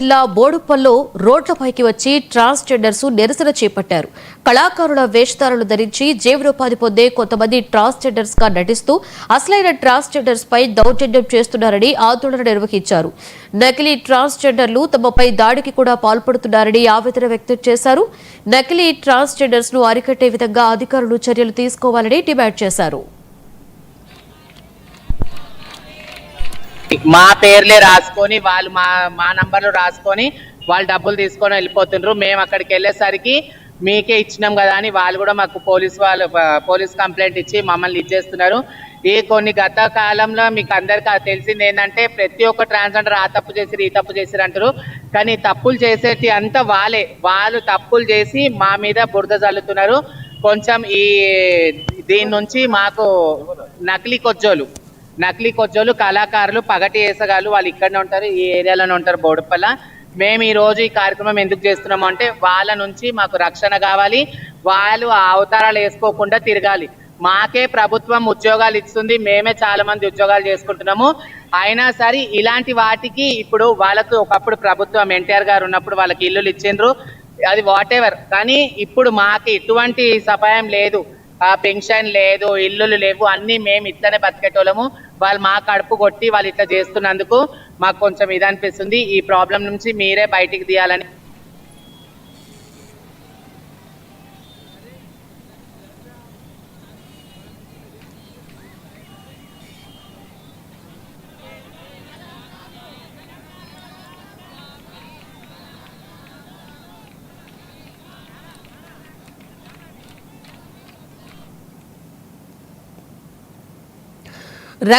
జిల్లా బోడుప్పల్లో రోడ్లపైకి వచ్చి ట్రాన్స్జెండర్స్ నిరసన చేపట్టారు. కళాకారుల వేషధారులు ధరించి జీవనోపాధి పొందే కొంతమంది ట్రాన్స్జెండర్స్ గా నటిస్తూ అసలైన ట్రాన్స్జెండర్స్ పై దౌర్జన్యం చేస్తున్నారని ఆందోళన నిర్వహించారు. నకిలీ ట్రాన్స్జెండర్లు తమపై దాడికి కూడా పాల్పడుతున్నారని ఆవేదన వ్యక్తం చేశారు. నకిలీ ట్రాన్స్జెండర్స్ ను అరికట్టే విధంగా అధికారులు చర్యలు తీసుకోవాలని డిమాండ్ చేశారు. మా పేర్లే రాసుకొని వాళ్ళు మా నంబర్లు రాసుకొని వాళ్ళు డబ్బులు తీసుకొని వెళ్ళిపోతుండ్రు. మేము అక్కడికి వెళ్ళేసరికి మీకే ఇచ్చినాం కదా అని వాళ్ళు కూడా మాకు పోలీస్ కంప్లైంట్ ఇచ్చి మమ్మల్ని ఇచ్చేస్తున్నారు. ఈ కొన్ని గత కాలంలో మీకు అందరికీ తెలిసింది ఏంటంటే ప్రతి ఒక్క ట్రాన్స్జెండర్ ఆ తప్పు చేసిరు ఈ తప్పు చేసిరు అంటారు. కానీ తప్పులు చేసేటి అంతా వాళ్ళు తప్పులు చేసి మా మీద బురద చల్లుతున్నారు. కొంచెం దీని నుంచి మాకు నకిలీ కొజ్జోలు కళాకారులు పగటి వేసగాళ్ళు వాళ్ళు ఇక్కడనే ఉంటారు, ఈ ఏరియాలోనే ఉంటారు బోడుప్పల. మేము ఈ రోజు ఈ కార్యక్రమం ఎందుకు చేస్తున్నాము అంటే వాళ్ళ నుంచి మాకు రక్షణ కావాలి. వాళ్ళు ఆ అవతారాలు వేసుకోకుండా తిరగాలి. మాకే ప్రభుత్వం ఉద్యోగాలు ఇస్తుంది, మేమే చాలా మంది ఉద్యోగాలు చేసుకుంటున్నాము. అయినా సరే ఇలాంటి వాటికి ఇప్పుడు వాళ్ళకు ఒకప్పుడు ప్రభుత్వం ఎన్టీఆర్ గారు ఉన్నప్పుడు వాళ్ళకి ఇల్లులు ఇచ్చిండ్రు, అది వాట్ ఎవర్. కానీ ఇప్పుడు మాకు ఎటువంటి సహాయం లేదు, పెన్షన్ లేదు, ఇల్లులు లేవు, అన్ని మేము ఇట్లనే బతికేటోళ్ళము. వాళ్ళు మా కడుపు కొట్టి వాళ్ళు ఇట్లా చేస్తున్నందుకు మాకు కొంచెం ఇది అనిపిస్తుంది. ఈ ప్రాబ్లం నుంచి మీరే బయటికి తీయాలని